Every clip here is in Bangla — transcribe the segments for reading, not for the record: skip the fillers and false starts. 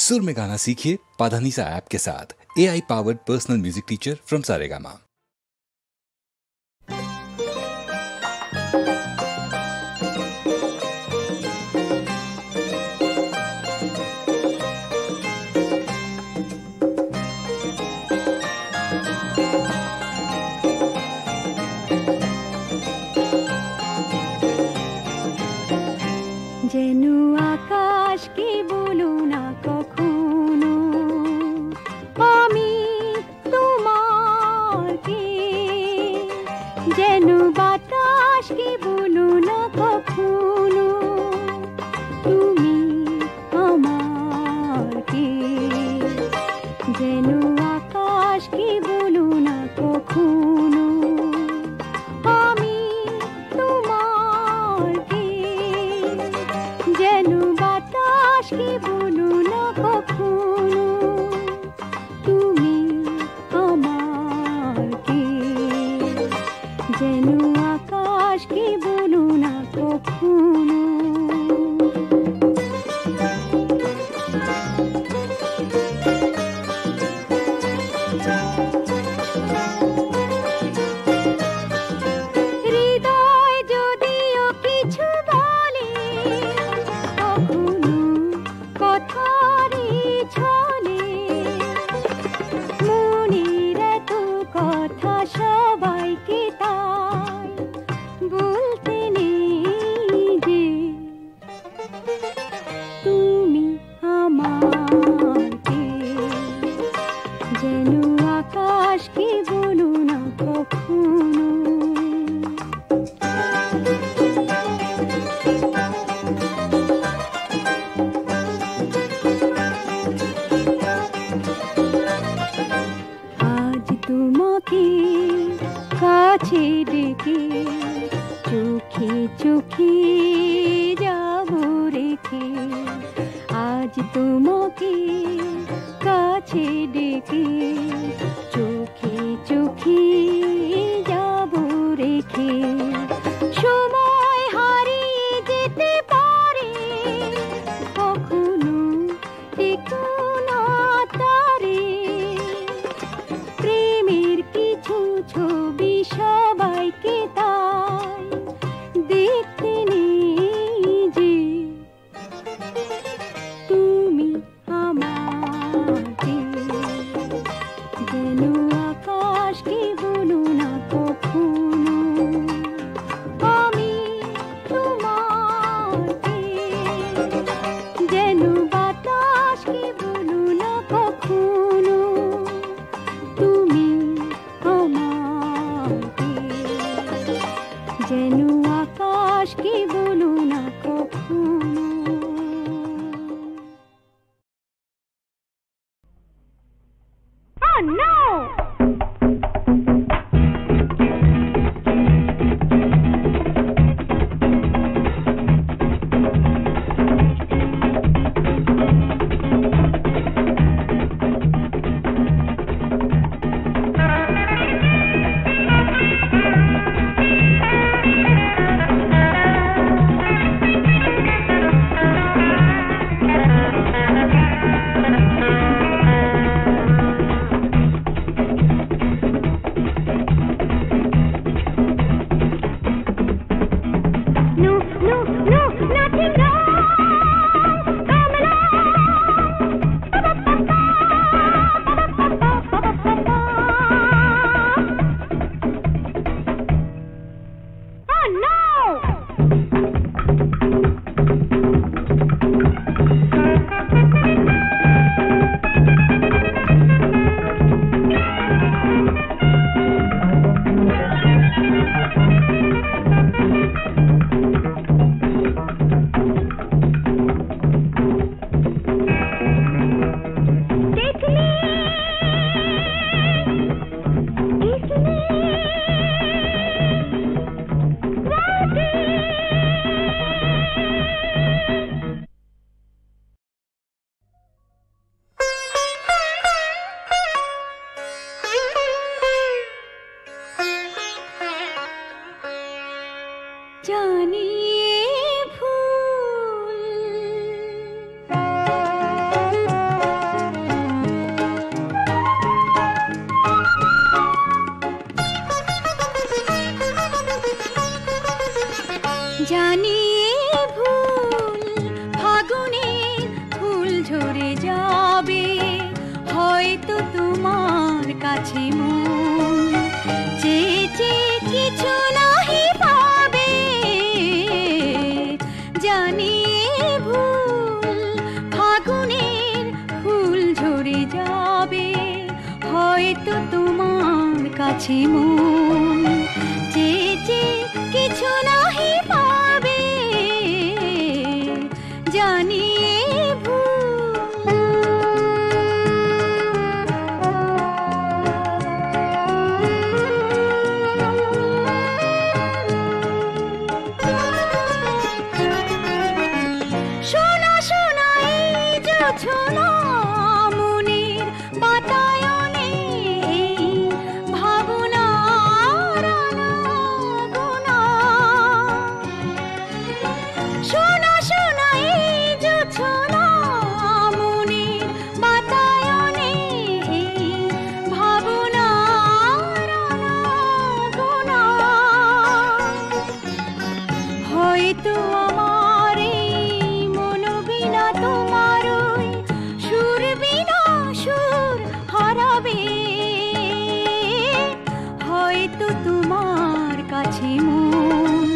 सुर में गाना सीखिए पाधानीसा ऐप के साथ। AI powered personal music teacher from Saregama. যেন আকাশকে বলো না কখনো আমি তোমার কে, যেন বাতাসকে বলো না কখনো তুমি আমার কে, যেন আকাশকে বলো না কখনো আমি তোমার কে, যেন বাতাসকে বলো না কখনো তুমি আমার কে, যেন আকাশকে বলো না কখনো। হৃদয় যদিও কিছু বলে কখনো কথারই ছলে, মনের এত কথা সবাইকে তাই বলতে নেই যে তুমি আমার কে, যেন আকাশকে বলো না কখনো। আজ তোমাকে কাছে ডেকে চোখে চোখে যাব রেখে, আজ তোমাকে কাছে ডেকে চোখে চোখে যাব রেখে, সময় হারিয়ে যেতে পারে কখনো টেকো না তারে, প্রেমের কিছু ছবি সবাইকে তাই দেখতে নেই যে তুমি আমার কে, যেন আকাশকে বলো না কখনো আমি তোমার কে, যেন বাতাসকে বলো না কখনো তুমি আমার কে, যেন আকাশকে বলো না কখনো। Oh no! হয়তো তোমার কাছে মন চেয়ে চেয়ে কিছু নাহি পাবে, জানি এ ভুল ফাগুনের ফুল ঝরে যাবে। হয়তো তোমার কাছে মন চেয়ে চেয়ে কিছু নাহি পাবে, জানি এ ভুল। শোনা শোনা এই জোছনা মনের বাতায়নে, ভাবনার আনাগোনা। শোনা শোনা এই জোছনা মনের বাতায়নে, ভাবনার আনাগোনা। হয়তো আমার এই মন বিনা তোমার ওই সুর বিনা সুর হারাবে, হয়তো তোমার কাছে মন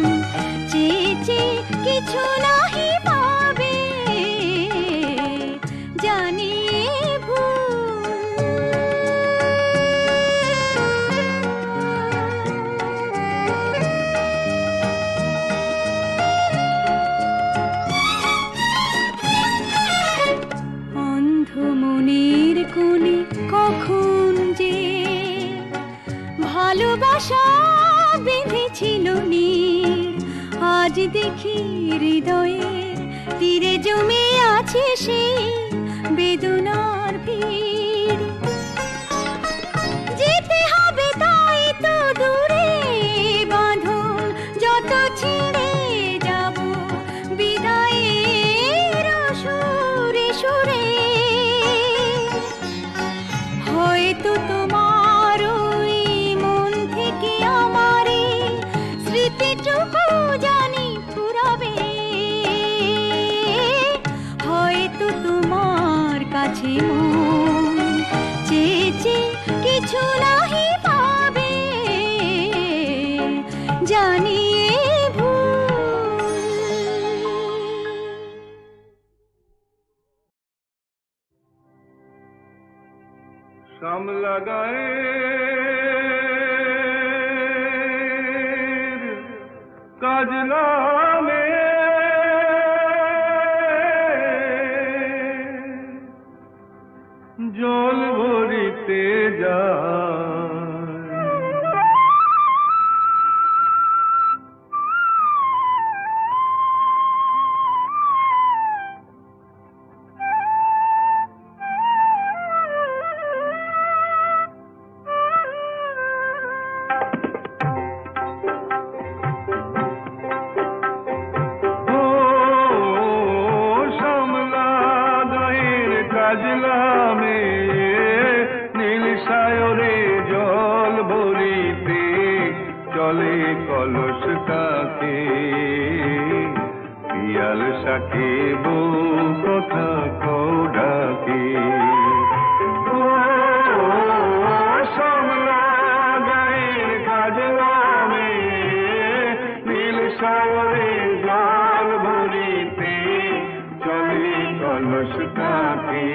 চেয়ে চেয়ে কিছু নাহি পাবে, জানি এ ভুল। অন্ধ মনের কোণে কখন যে ভালোবাসা বেঁধেছিল নীর, আজ দেখি হৃদয়ের তীরে জমে আছে সেই বেদনার ভিড়। যেতে হবে তাই তো দূরে, বাঁধন যত ছিঁড়ে যাব বিদায়ের সুরে সুরে। হয়তো তোমার ওই মন থেকে আমার এই স্মৃতিটুকু জানি ফুরাবে, হয়তো তোমার কাছে মন চেয়ে চেয়ে কিছু নাহি পাবে, জানি এ ভুল। শ্যামলা গায়ের কাজলা মেয়ে জল ভরিতে যায়, কাজলা মেয়ে নীল সায়রে জল ভরিতে চলে কলস কাকে, পিয়াল সাকে বউ কথা কও ডাকে। শ্যামলা গায়ের কাজলা মেয়ে নীল সায়রে জল ভরিতে চলে কলস কাকে,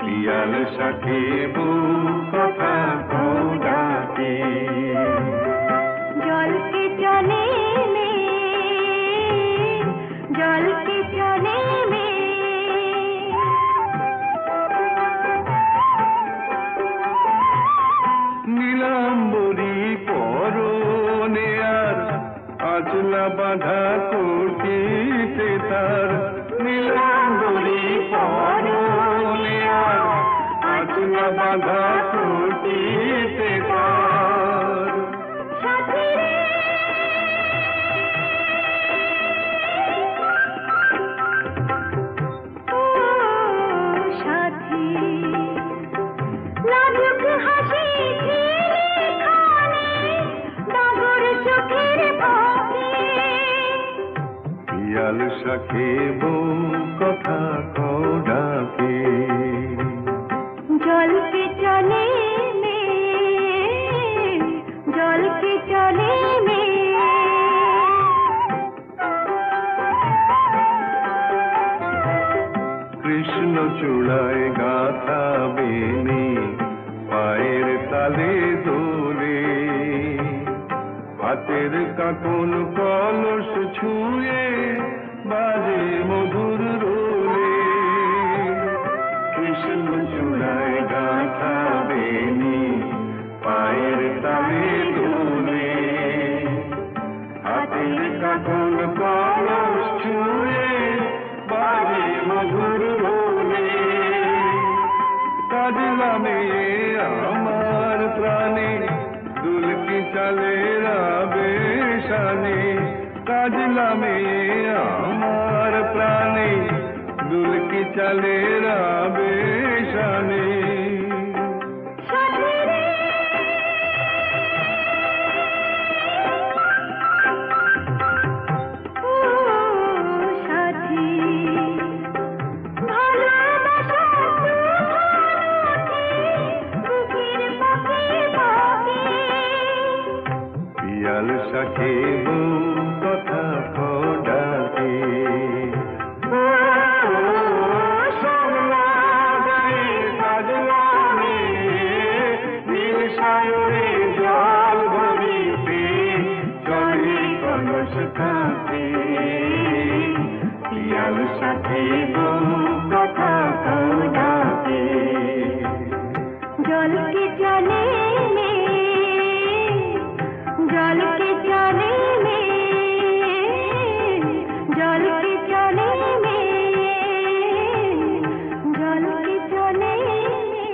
পিয়াল সাকে বউ কথা কও ডাকে। জলকে চলে মে, জলকে চলে মে, নীলাম্বরী পরনে আর আচলা বাঁধা করতিতে তার, নীলাম্বরী পরনে আর আচলা বাঁধা করতিতে তার। সাথী রে ও সাথী, লাজুক হাসি ঝিলিখানে ডাগর চোখের ফাঁকে, পিয়াল সাকে বউ কথা কও ডাকে। কৃষ্ণ চূড়ায় গাথা বেনি পায়ের তালে দোলে, হাতের কাকন কলস ছুঁয়ে বাজে মধুর রোলে। কৃষ্ণ চূড়ায় গাথা বেনি পায়ের তালে দোলে, হাতের কাকন কলস ছুঁয়ে বাজে মধুর রোলে। কাজলা মেয়ে আমার প্রাণে দুলকি চালে রাবে শানে, কাজলা মেয়ে আমার প্রাণে দুলকি চালে রাবে শানে। পিয়াল সাথে বউ কথা কডাকে, নীল সায়রে জল ভরিতে চলে কলস কাঁপে। পিয়াল সাথে বউ কথা কডাকে, জল के चले में, जल के चले में, जल के चले में, जल के चले में।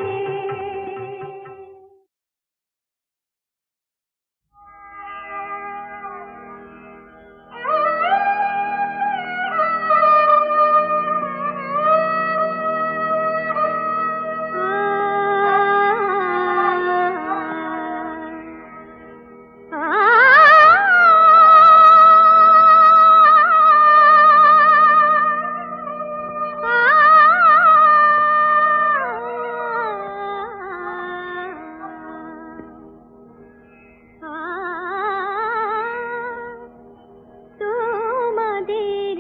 তোমাদের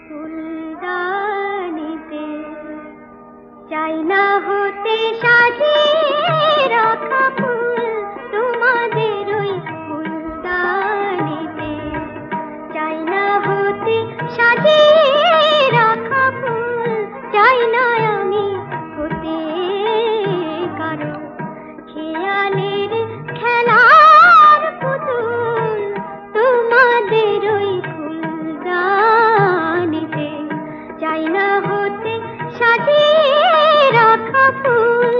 ফুলদানিতে চাই না হতে সাজিয়ে রাখা ফুল, তোমাদের ওই ফুলদানিতে চাই না হতে সাজিয়ে রাখা ফুল, চাই না আমি হতে কারো খেয়ালের খেলার পুতুল, তোমাদের ওই ফুলদানিতে চাই না হতে সাজিয়ে রাখা ফুল।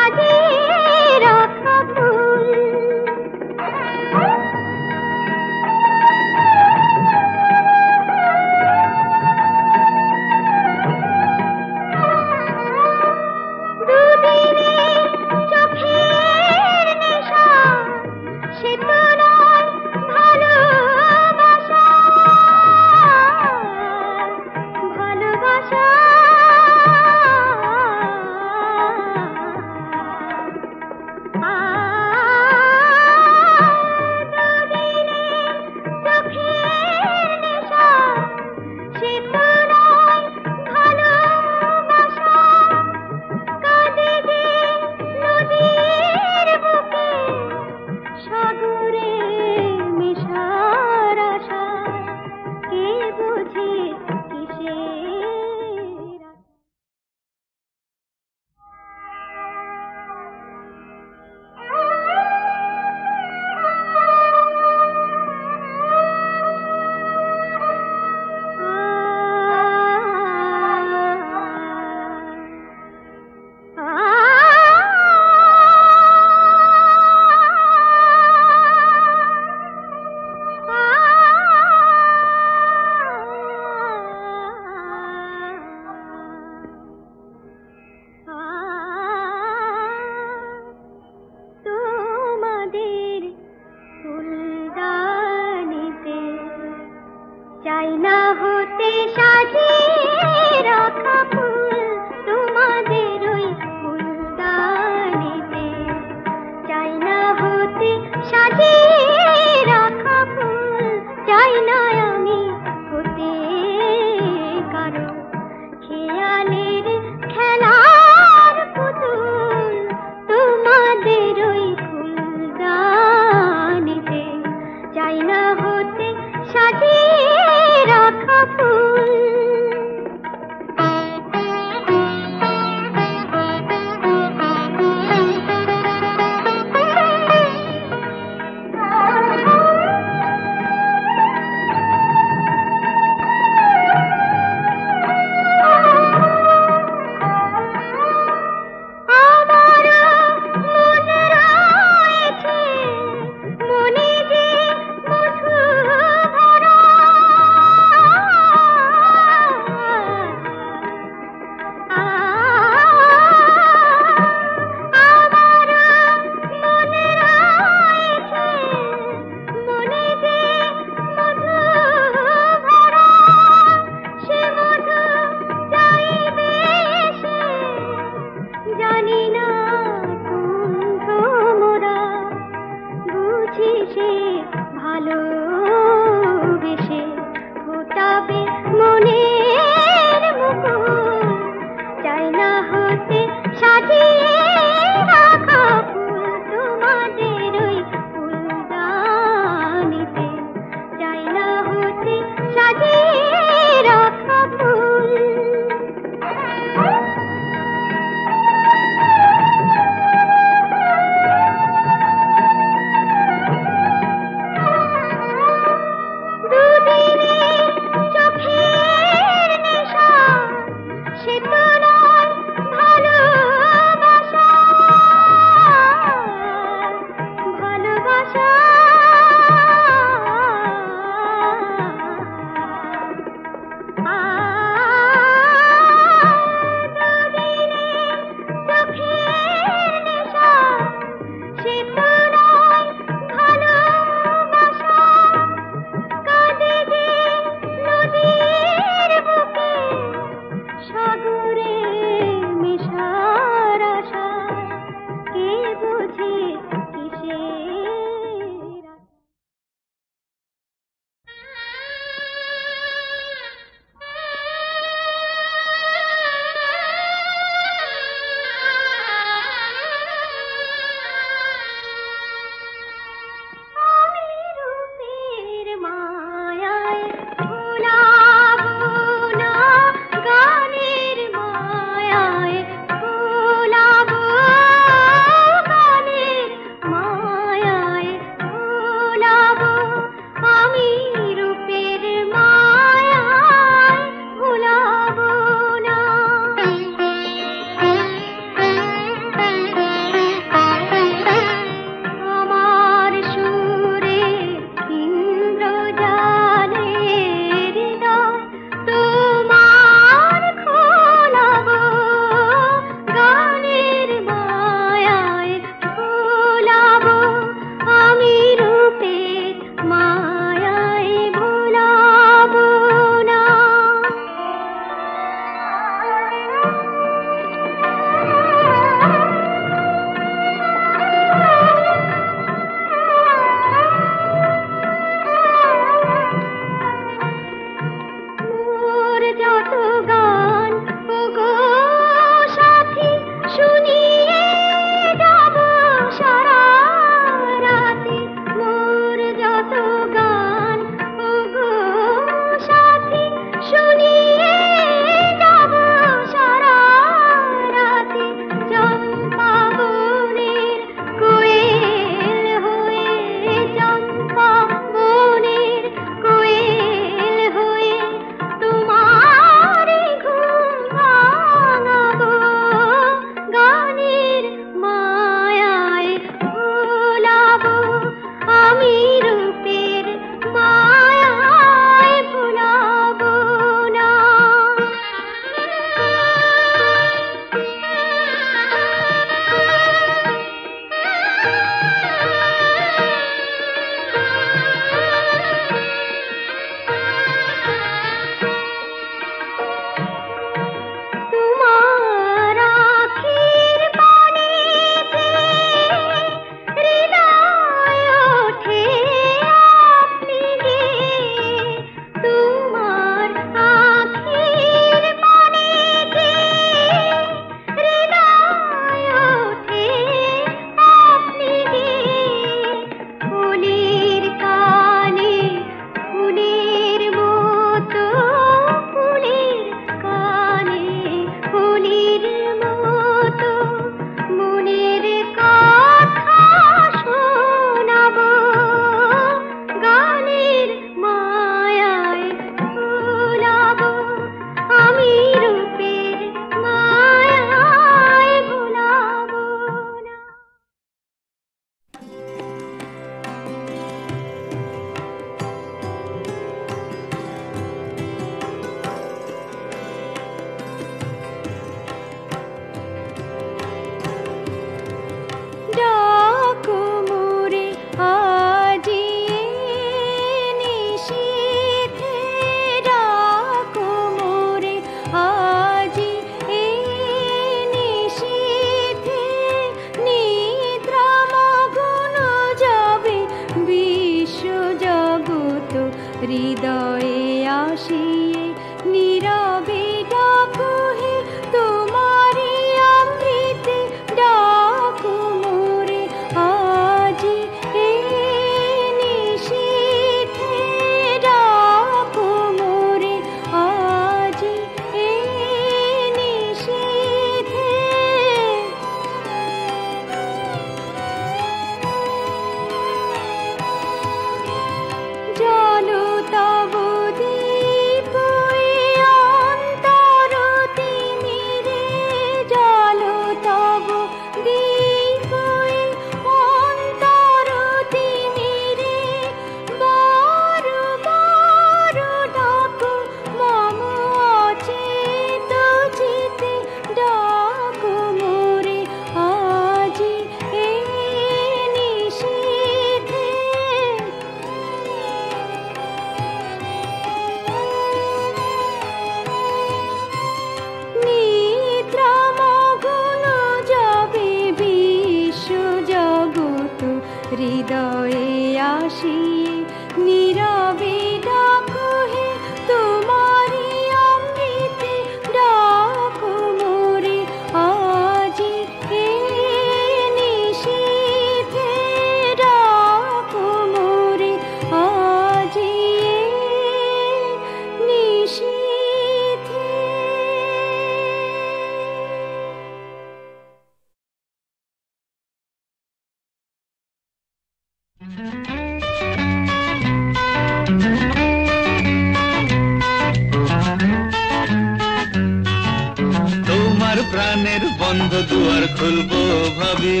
বন্ধ দুয়ার খুলবো ভাবি,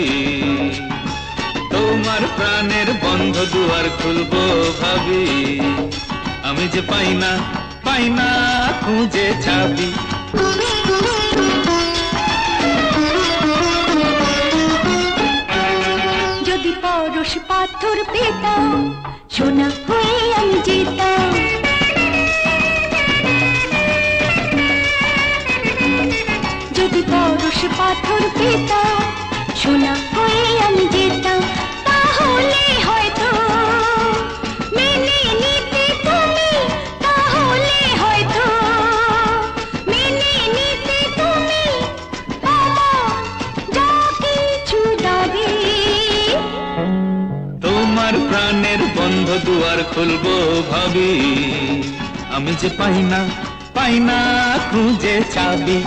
তোমার প্রাণের বন্ধ দুয়ার খুলবো ভাবি, আমি যে পাই না খুঁজে চাবি। যদি পরশ পাথর পেতাম, সোনা হয়ে আমি যেতাম। যদি পরশ পাথর পেতাম, সোনা হয়ে আমি যেতাম, তাহলে হয়তো মেনে নিতে তুমি, তাহলে হয়তো মেনে নিতে তুমি আমার যা কিছু দাবি। তোমার প্রাণের বন্ধ দুয়ার খুলবো ভাবি, আমি যে পাই না খুঁজে চাবি।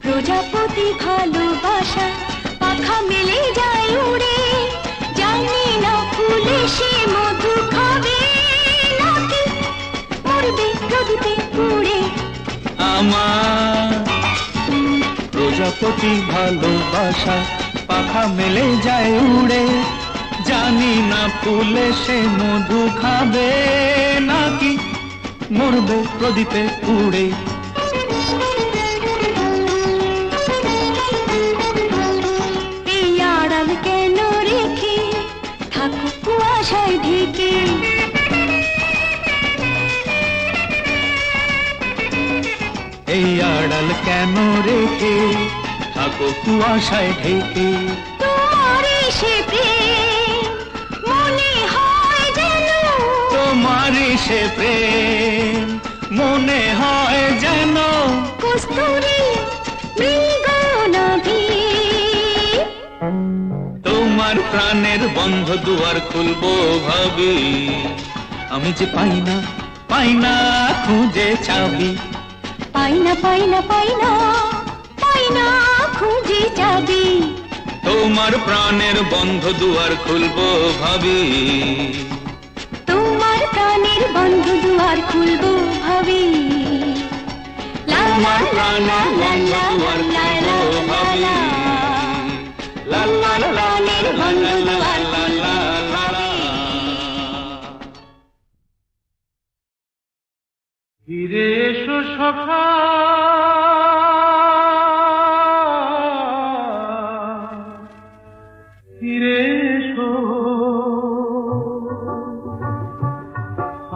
প্রজাপতি ভালোবাসা পাখা মেলে যায় উড়ে, জানি না ফুলে সে মধু খাবে নাকি মরবে প্রদীপে পুড়ে। আমার প্রজাপতি ভালোবাসা পাখা মেলে যায় উড়ে, জানি না ফুলে সে মধু খাবে নাকি মরবে প্রদীপে পুড়ে। এই আড়াল কেন রেখে থাকো কুয়াশায় ঢেকে, এই আড়াল কেন রেখে থাকো কুয়াশায় ঢেকে। তোমার সে প্রেম মনে হয় যেন, তোমার সে প্রেম মনে হয় যেন কস্তুরী মৃগ নাভি। তোমার প্রাণের বন্ধ দুয়ার খুলবো ভাবি, আমি যে পাই না খুঁজে চাবি। পাই না খুঁজে যাবি। তোমার প্রাণের বন্ধ দুয়ার খুলবো ভাবি, তোমার প্রাণের বন্ধ দুয়ার খুলবো ভাবি। তোমার প্রাণের বন্ধ দুয়ার খুলবো ভাবি। লা লা লা লা লা লা লা লা লা লা লা। ফিরে এসো সখা, ফিরে এসো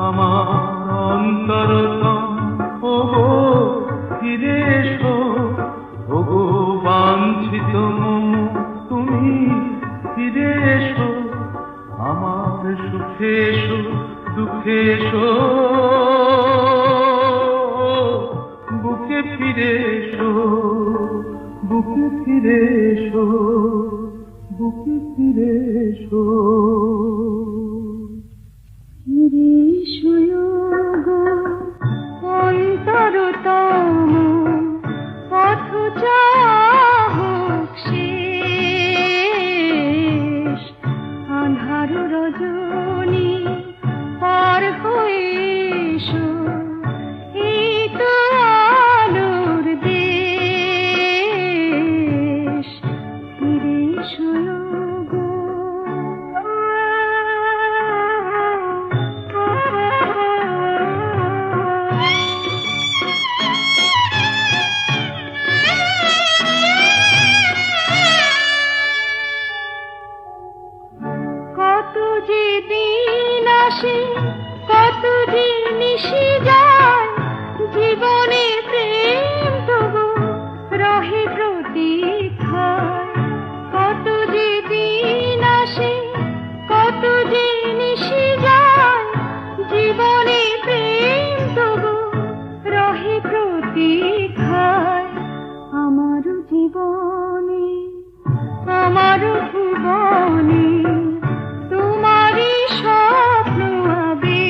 আমার অন্তরতম, ওগো ফিরে এসো, ওগো বাঞ্ছিত মম তুমি ফিরে এসো, আমার সুখে এসো দুঃখে এসো, বুকে ফিরে এসো, বুকে ফিরে এসো, বুকে ফিরে এসো। ফিরে এসো গো অন্তরতম, পথ চাহক শেষ, আঁধার রজনী পার হয়ে এসো, এই তো আলোর দেশ। ফিরে এসো গো। কত যে দিন আসে, কত যে নিশি যায়, জীবনে প্রেম তবু রহে প্রতীক্ষায়। কত যে দিন আসে, কত যে নিশি যায়, জীবনে প্রেম তবু রহে প্রতীক্ষায়। আমার জীবনে, আমার ভুবনে তোমারই স্বপ্ন আবে,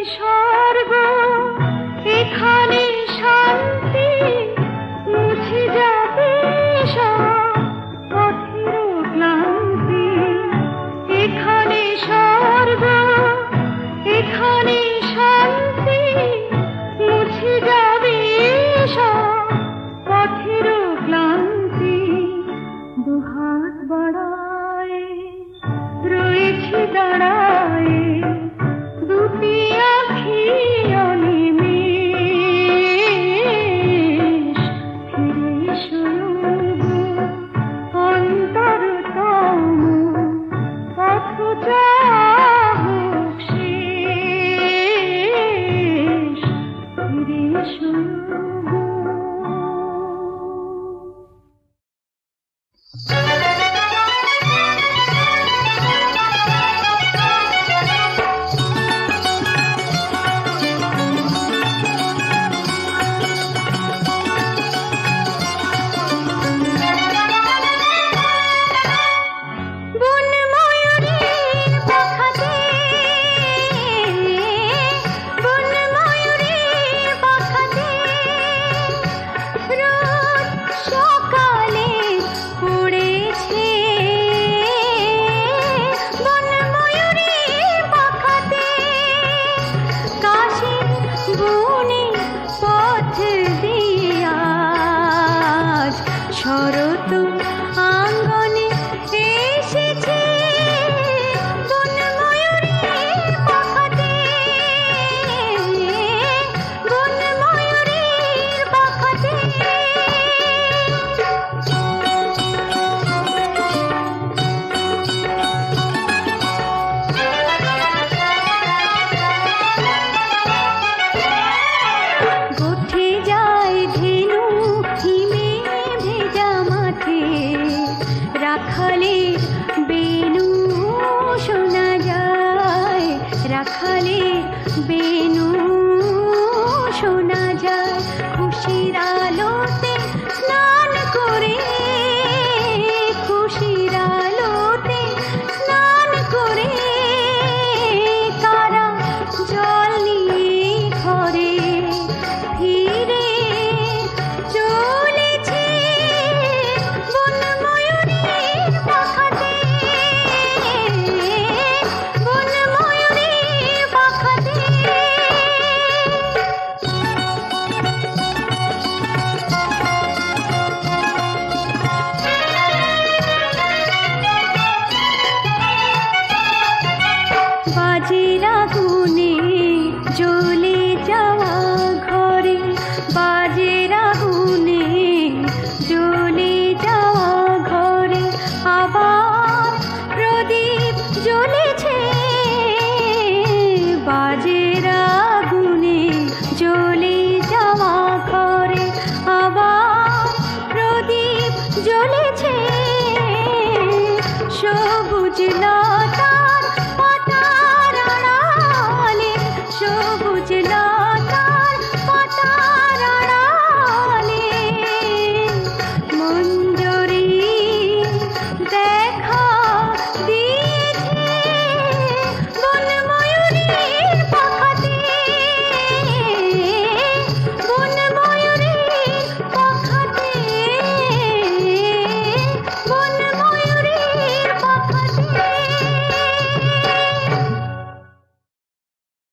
স্বর্গ এখানে শান্তি মুছে যাবে সব পথের ক্লান্তি এখানে স্বর্গ এখানে শান্তি মুছে যাবে সব পথের ক্লান্তি দুহাত বাড়ায় রয়েছি দাঁড়ায় দুটি আখি অনিমেষ ফিরে এসো অন্তরতম পথ চাহুক শেষ ফিরে এসো শরৎ আঙ্গনে এসেছে বনময়ূরীর পাখাতে বনময়ূরীর পাখাতে গোঠে যায় ধেনু হিমে ভেজা মাঠে রাখালের বেনু শোনা যায় রাখালের বেনু শোনা যায় খুশির আলোতে স্নান করে খুশির আলোতে স্নান করে তারা জল নিয়ে ঘরে ফিরে চলেছে বনময়ূরীর পাখাতে বনময়ূরীর পাখাতে বাজে রাগু